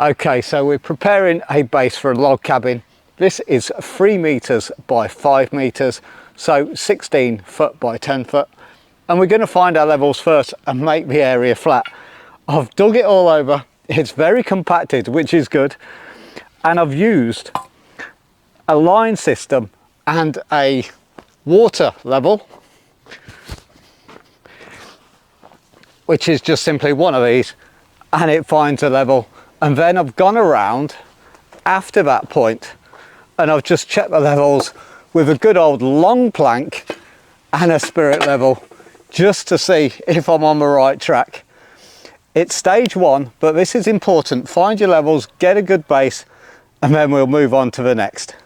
Okay, so we're preparing a base for a log cabin. This is 3 meters by 5 meters, so 16 foot by 10 foot. And we're going to find our levels first and make the area flat. I've dug it all over. It's very compacted, which is good. And I've used a line system and a water level, which is just simply one of these, and it finds a level. And then I've gone around after that point and I've just checked the levels with a good old long plank and a spirit level, just to see if I'm on the right track. It's stage 1, but this is important. Find your levels, get a good base, and then we'll move on to the next.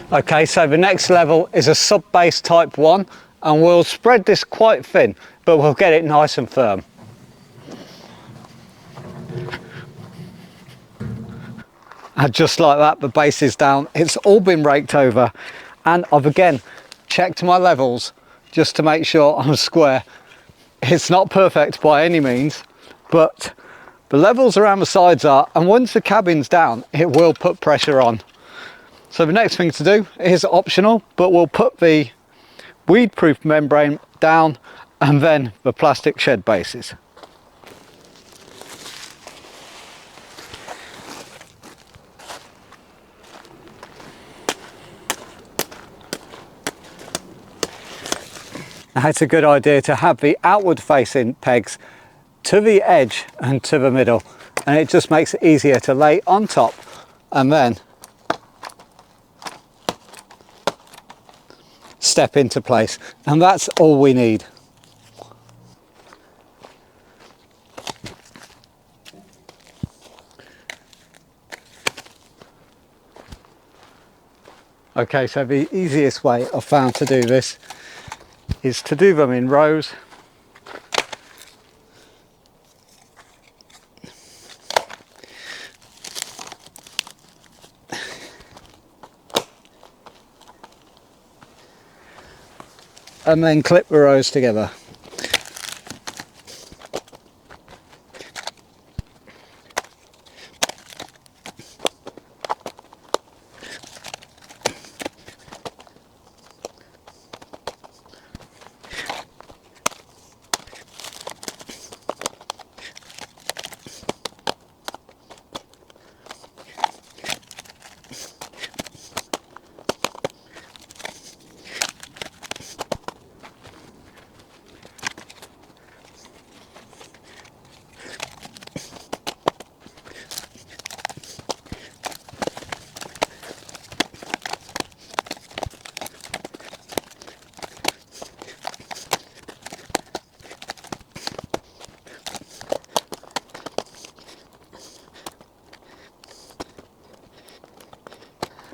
Okay, so the next level is a sub-base type 1, and we'll spread this quite thin, but we'll get it nice and firm. And just like that, the base is down. It's all been raked over, and I've again checked my levels just to make sure I'm square. It's not perfect by any means, but the levels around the sides are, and once the cabin's down, it will put pressure on. So the next thing to do is optional, but we'll put the weed-proof membrane down and then the plastic shed bases. Now it's a good idea to have the outward facing pegs to the edge and to the middle, and it just makes it easier to lay on top and then step into place, and that's all we need. Okay, so the easiest way I've found to do this is to do them in rows. And then clip the rows together.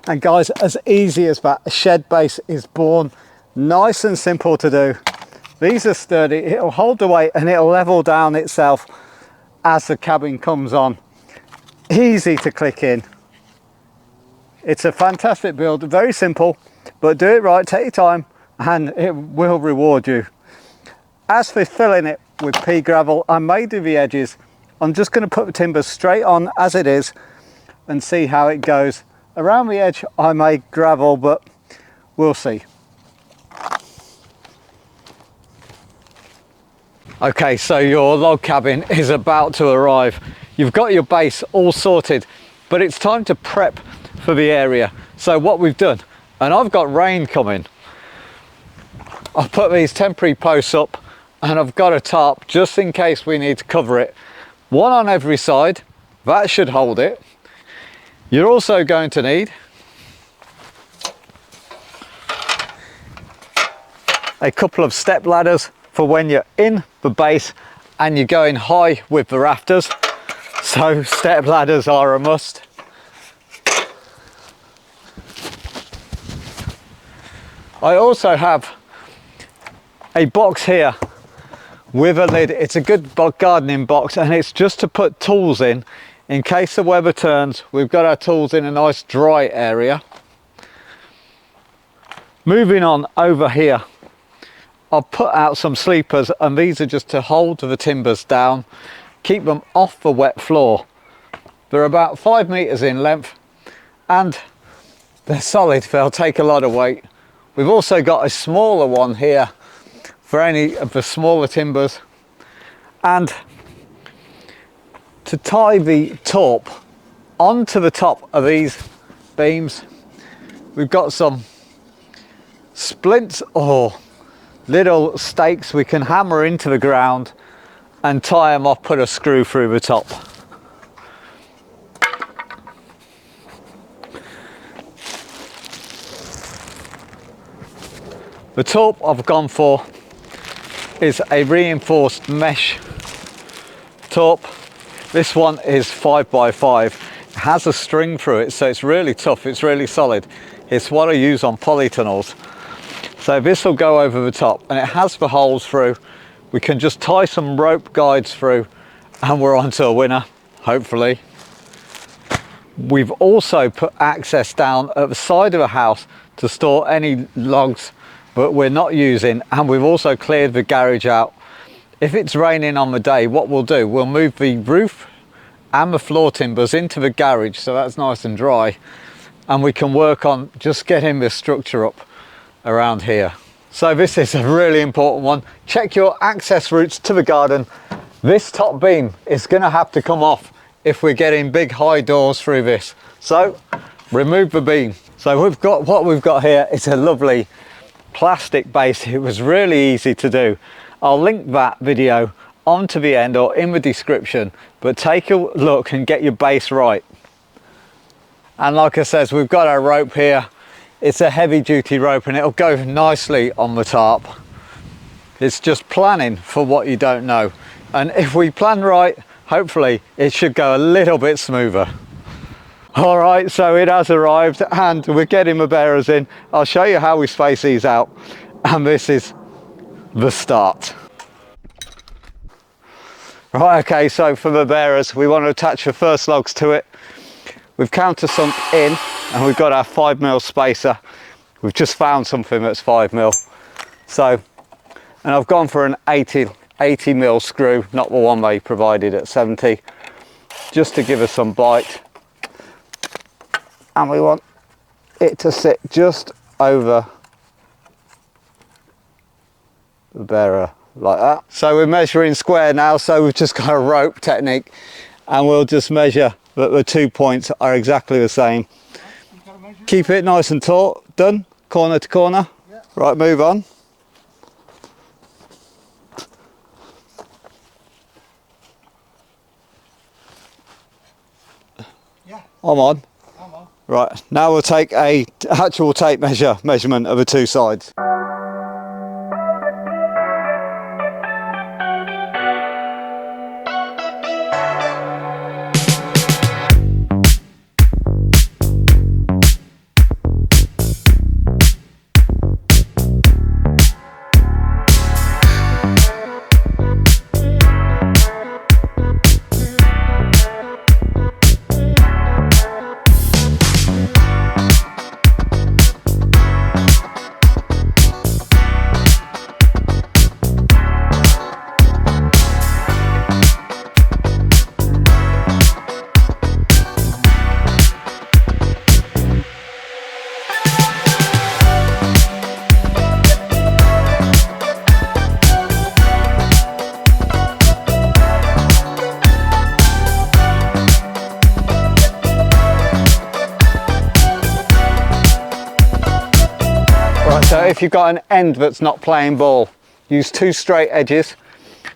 And guys, as easy as that, a shed base is born. Nice and simple to do. These are sturdy, it'll hold the weight and it'll level down itself as the cabin comes on. Easy to click in. It's a fantastic build, very simple, but do it right, take your time, and it will reward you. As for filling it with pea gravel, I may do the edges. I'm just going to put the timbers straight on as it is and see how it goes. Around the edge I may gravel, but we'll see. Okay, so your log cabin is about to arrive. You've got your base all sorted, but it's time to prep for the area. So what we've done, and I've got rain coming, I've put these temporary posts up and I've got a tarp just in case we need to cover it. One on every side, that should hold it. You're also going to need a couple of step ladders for when you're in the base and you're going high with the rafters. So step ladders are a must. I also have a box here with a lid. It's a good gardening box, and it's just to put tools in case the weather turns. We've got our tools in a nice dry area. Moving on over here, I've put out some sleepers, and these are just to hold the timbers down, keep them off the wet floor. They're about 5 meters in length and they're solid. They'll take a lot of weight. We've also got a smaller one here for any of the smaller timbers, and to tie the top onto the top of these beams, we've got some splints or little stakes we can hammer into the ground and tie them off, put a screw through the top. The top I've gone for is a reinforced mesh top. This one is 5x5. It has a string through it, so it's really tough, it's really solid. It's what I use on polytunnels. So this will go over the top, and it has the holes through. We can just tie some rope guides through and we're on to a winner, hopefully. We've also put access down at the side of the house to store any logs that we're not using, and we've also cleared the garage out. If it's raining on the day, what we'll do, we'll move the roof and the floor timbers into the garage so that's nice and dry, and we can work on just getting this structure up around here. So this is a really important one. Check your access routes to the garden. This top beam is going to have to come off if we're getting big high doors through this. So remove the beam. So what we've got here is a lovely plastic base. It was really easy to do. I'll link that video onto the end or in the description, but take a look and get your base right. And like I said, we've got our rope here. It's a heavy duty rope and it'll go nicely on the tarp. It's just planning for what you don't know. And if we plan right, hopefully it should go a little bit smoother. All right, so it has arrived and we're getting the bearers in. I'll show you how we space these out. And this is the start. Right, okay, so for the bearers, we want to attach the first logs to it. We've countersunk in and we've got our 5mm spacer. We've just found something that's 5mm. So, and I've gone for an 80mm screw, not the one they provided at 70, just to give us some bite. And we want it to sit just over the bearer like that. So we're measuring square now, so we've just got a rope technique and we'll just measure that the 2 points are exactly the same. Keep it nice and taut, done, corner to corner. Yeah. Right, move on. Yeah. I'm on. Right, now we'll take a actual tape measurement of the two sides. So if you've got an end that's not playing ball, use 2 straight edges,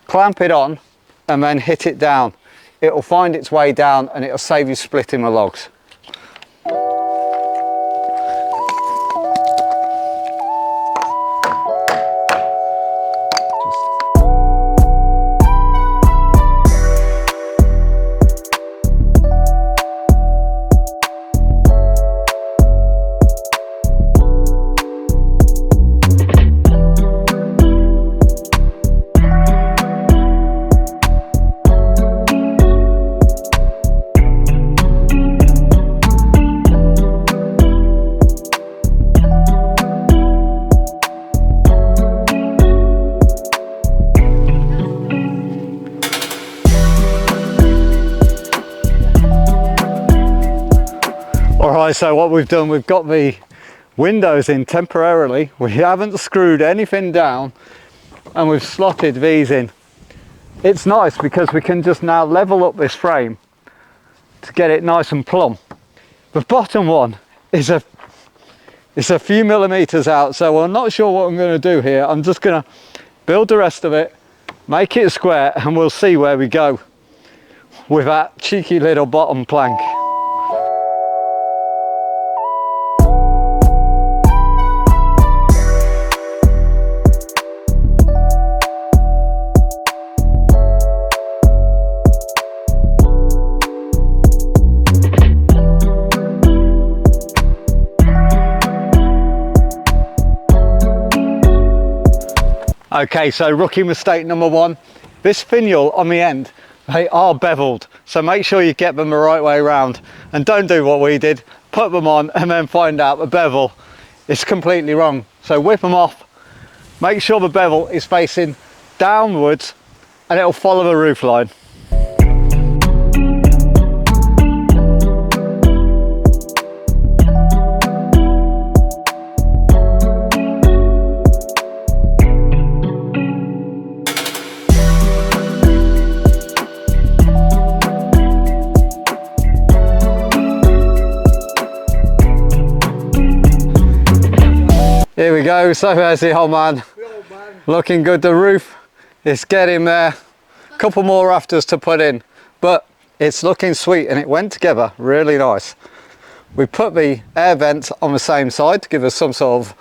clamp it on and then hit it down. It'll find its way down and it'll save you splitting the logs. Right, so what we've done, we've got the windows in temporarily. We haven't screwed anything down and we've slotted these in. It's nice because we can just now level up this frame to get it nice and plumb. The bottom one is a few millimeters out, so I'm not sure what I'm going to do here. I'm just going to build the rest of it, make it square, and we'll see where we go with that cheeky little bottom plank. Okay, so rookie mistake number one. This finial on the end, they are beveled, so make sure you get them the right way around and don't do what we did, put them on and then find out the bevel is completely wrong. So whip them off, make sure the bevel is facing downwards and it'll follow the roof line. Here we go, so there's the old man. Looking good. The roof is getting there. A couple more rafters to put in, but it's looking sweet and it went together really nice. We put the air vents on the same side to give us some sort of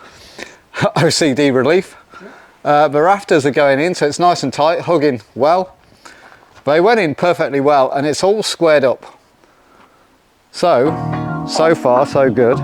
OCD relief. The rafters are going in, so it's nice and tight, hugging well. They went in perfectly well and it's all squared up. So far so good.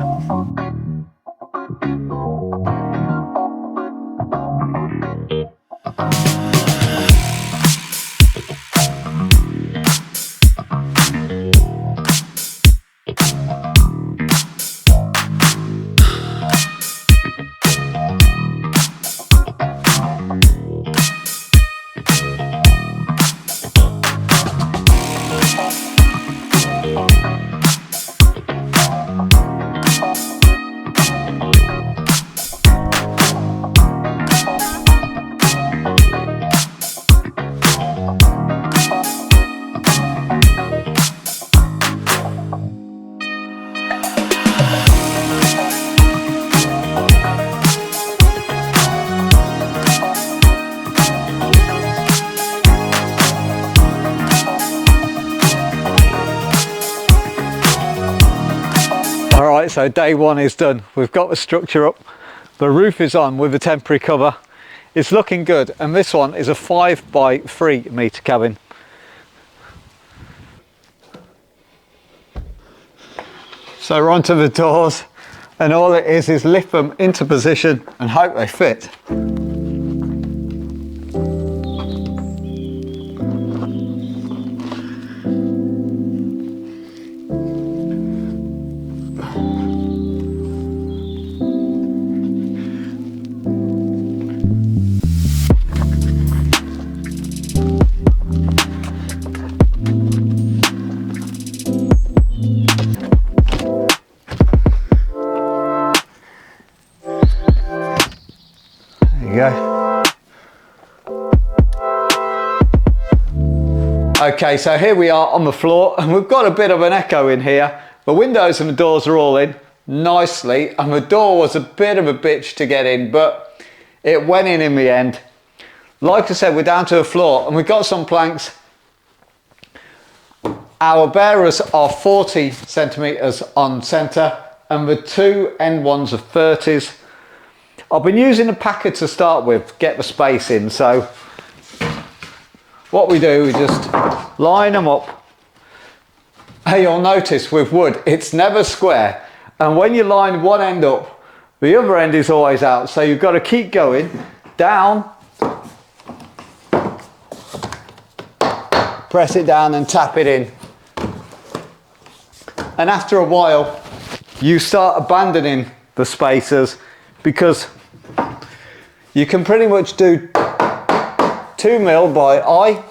So day one is done. We've got the structure up, the roof is on with the temporary cover. It's looking good, and this one is a 5 by 3 meter cabin. So we're onto the doors, and all it is lift them into position and hope they fit. Okay, so here we are on the floor and we've got a bit of an echo in here. The windows and the doors are all in nicely, and the door was a bit of a bitch to get in, but it went in the end. Like I said, we're down to the floor and we've got some planks. Our bearers are 40 centimeters on center and the two end ones are 30s. I've been using a packer to start with, get the space in. So what we do, we just line them up. Hey, you'll notice with wood, it's never square. And when you line one end up, the other end is always out. So you've got to keep going down, press it down and tap it in. And after a while, you start abandoning the spacers because you can pretty much do 2 mil by eye.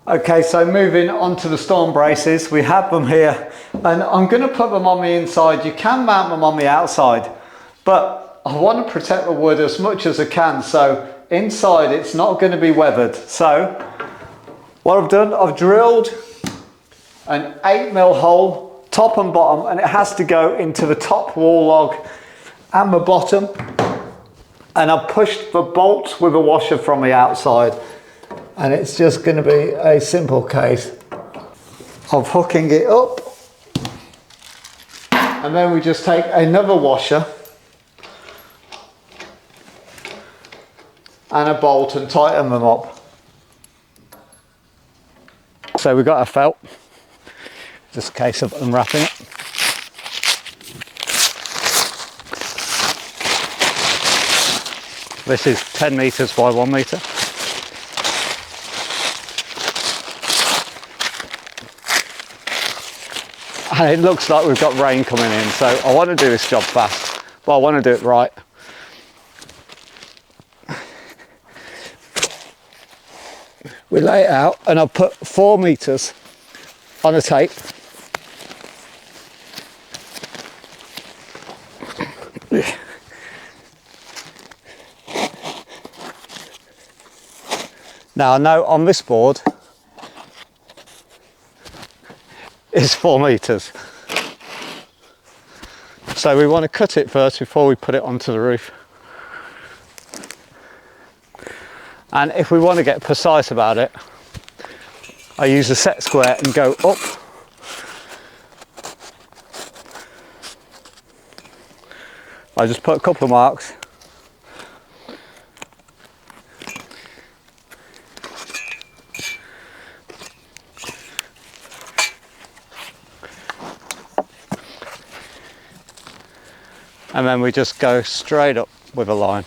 Okay, so moving on to the storm braces, we have them here, and I'm going to put them on the inside. You can mount them on the outside, but I want to protect the wood as much as I can, so inside it's not going to be weathered. So what I've done, I've drilled an 8mm hole, top and bottom, and it has to go into the top wall log and the bottom, and I've pushed the bolts with a washer from the outside. And it's just going to be a simple case of hooking it up, and then we just take another washer and a bolt and tighten them up. So we've got a felt, just a case of unwrapping it. This is 10 meters by 1 meter. And it looks like we've got rain coming in, so I want to do this job fast, but I want to do it right. We lay it out, and I'll put 4 meters on a tape. Now I know on this board is 4 meters. So we want to cut it first before we put it onto the roof. And if we want to get precise about it, I use a set square and go up. I just put a couple of marks. And then we just go straight up with a line.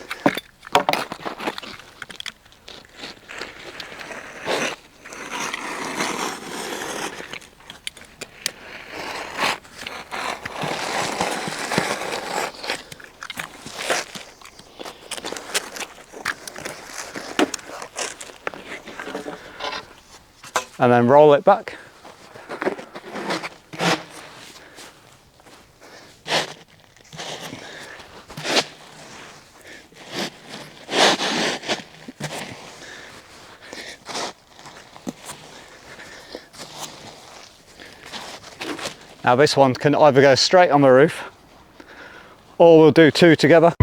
And then roll it back. Now this one can either go straight on the roof, or we'll do 2 together.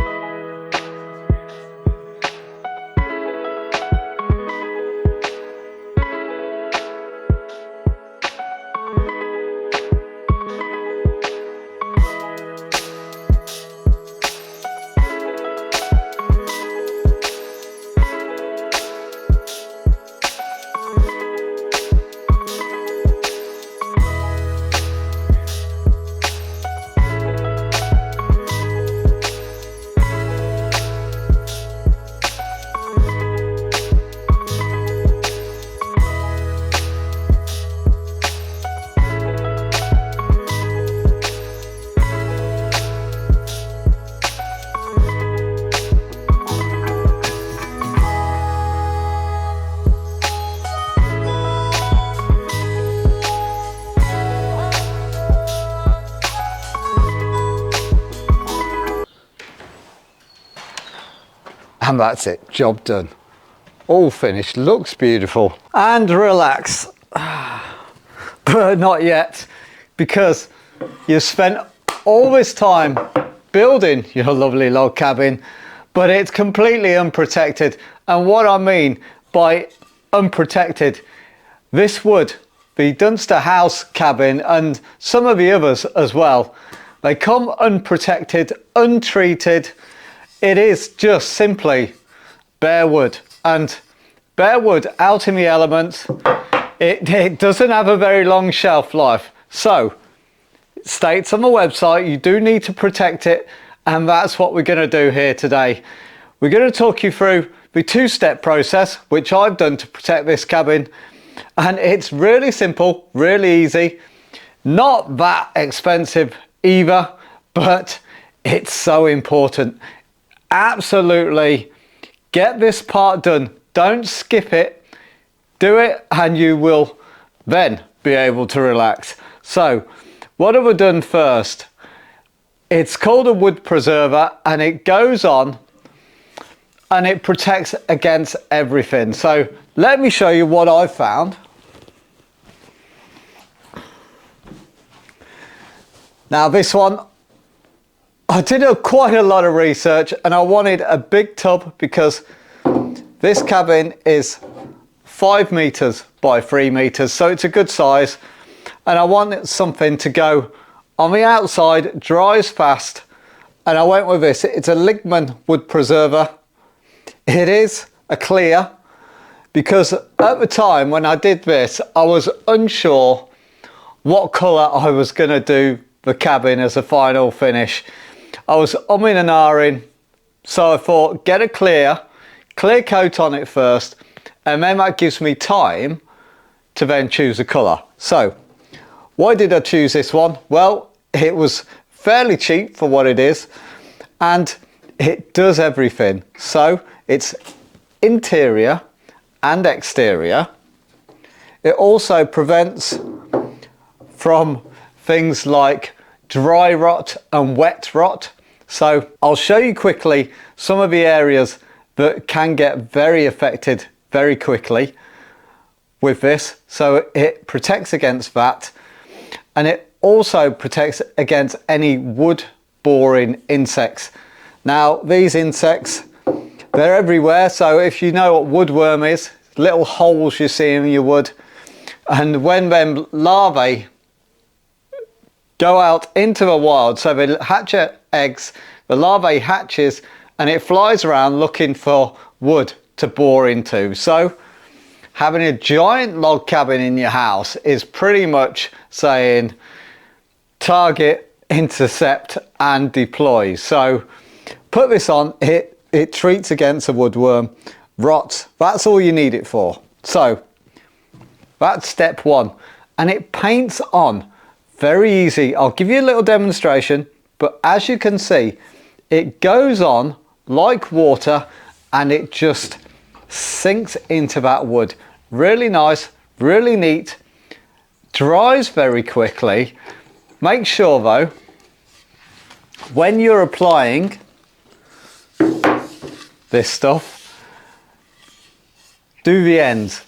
And that's it, job done. All finished, looks beautiful. And relax. But not yet, because you've spent all this time building your lovely log cabin, but it's completely unprotected. And what I mean by unprotected, this wood, the Dunster House cabin and some of the others as well, they come unprotected, untreated. It is just simply bare wood, and bare wood out in the elements, it doesn't have a very long shelf life. So it states on the website you do need to protect it, and that's what we're going to do here today. We're going to talk you through the 2-step process which I've done to protect this cabin, and it's really simple, really easy, not that expensive either, but it's so important. Absolutely get this part done, don't skip it, do it and you will then be able to relax. So what have I done first? It's called a wood preserver, and it goes on and it protects against everything. So let me show you what I found. Now this one, I did quite a lot of research, and I wanted a big tub because this cabin is 5 meters by 3 meters, so it's a good size, and I wanted something to go on the outside, dries fast, and I went with this. It's a Ligman wood preserver. It is a clear, because at the time when I did this, I was unsure what colour I was going to do the cabin as a final finish. I was umming and ahhing, so I thought, get a clear coat on it first, and then that gives me time to then choose a colour. So why did I choose this one? Well, it was fairly cheap for what it is, and it does everything. So it's interior and exterior. It also prevents from things like dry rot and wet rot. So I'll show you quickly some of the areas that can get very affected very quickly with this. So it protects against that, and it also protects against any wood boring insects. Now these insects, they're everywhere. So if you know what woodworm is, little holes you see in your wood, and when them larvae go out into the wild, so they hatch eggs, the larvae hatches, and it flies around looking for wood to bore into. So having a giant log cabin in your house is pretty much saying target, intercept and deploy. So put this on, it treats against a woodworm, rot, that's all you need it for. So that's step one, and it paints on very easy. I'll give you a little demonstration, but as you can see, it goes on like water and it just sinks into that wood. Really nice, really neat, dries very quickly. Make sure though, when you're applying this stuff, do the ends,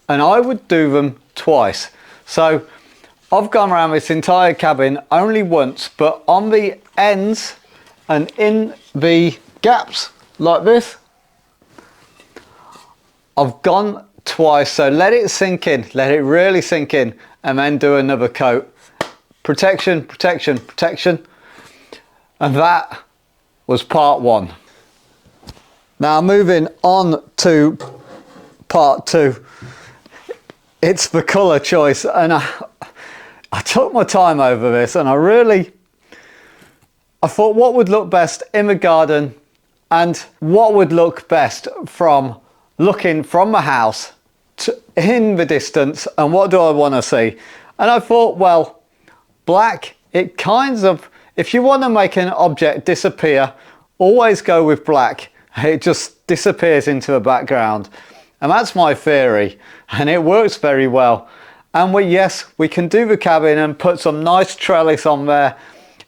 and I would do them twice. So I've gone around this entire cabin only once, but on the ends and in the gaps like this, I've gone twice. So let it sink in, let it really sink in, and then do another coat. Protection, protection, protection. And that was part one. Now moving on to part two. It's the colour choice, and I took my time over this, and I thought what would look best in the garden and what would look best from looking from the house to in the distance, and what do I want to see. And I thought, well, black, it kinds of, if you want to make an object disappear, always go with black. It just disappears into the background, and that's my theory, and it works very well. And yes, we can do the cabin and put some nice trellis on there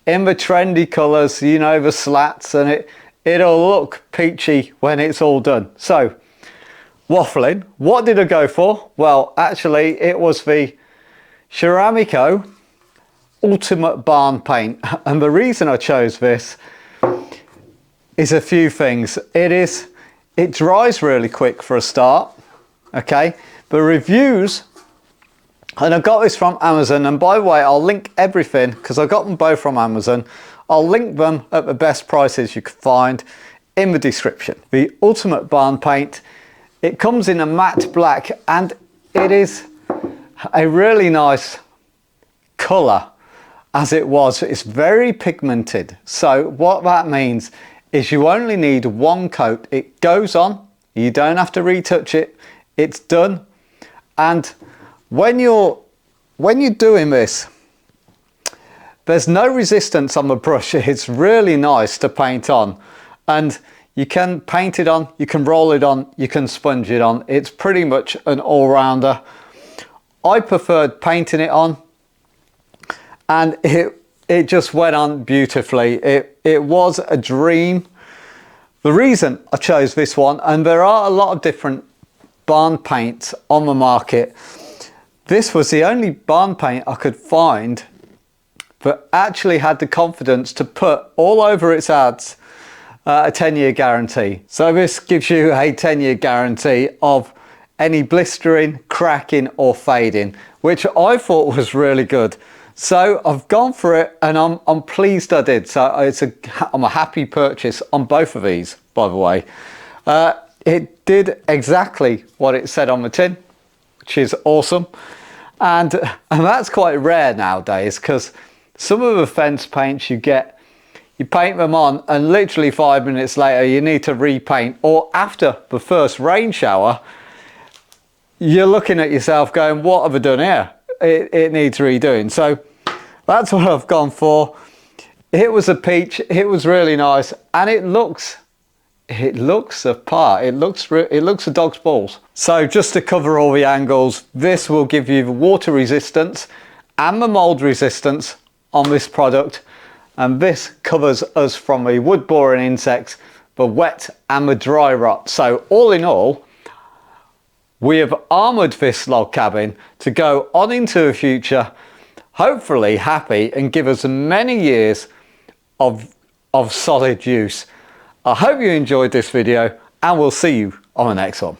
in the trendy colours, you know, the slats, and it'll look peachy when it's all done. So, waffling, what did I go for? Well, actually, it was the Ceramico Ultimate Barn Paint. And the reason I chose this is a few things. It dries really quick for a start, okay? The reviews, and I got this from Amazon, and by the way, I'll link everything because I got them both from Amazon. I'll link them at the best prices you could find in the description. The Ultimate Barn Paint, it comes in a matte black, and it is a really nice colour as it was. It's very pigmented. So what that means is you only need one coat. It goes on, you don't have to retouch it, it's done. And when you're doing this, there's no resistance on the brush. It's really nice to paint on, and You can paint it on, you can roll it on, you can sponge it on. It's pretty much an all-rounder. I preferred painting it on, and it just went on beautifully. It was a dream. The reason I chose this one, and there are a lot of different barn paints on the market, this was the only barn paint I could find that actually had the confidence to put all over its ads a 10-year guarantee. So this gives you a 10-year guarantee of any blistering, cracking or fading, which I thought was really good. So I've gone for it, and I'm pleased I did. So I'm a happy purchase on both of these, by the way. It did exactly what it said on the tin, which is awesome. And that's quite rare nowadays, because some of the fence paints you paint them on and literally 5 minutes later you need to repaint, or after the first rain shower you're looking at yourself going, what have I done here? It needs redoing. So that's what I've gone for. It was a peach, it was really nice, and it looks the part. It looks a dog's balls. So just to cover all the angles, this will give you the water resistance and the mold resistance on this product, and this covers us from the wood boring insects, the wet and the dry rot. So all in all, we have armoured this log cabin to go on into the future, hopefully happy, and give us many years of solid use. I hope you enjoyed this video, and we'll see you on the next one.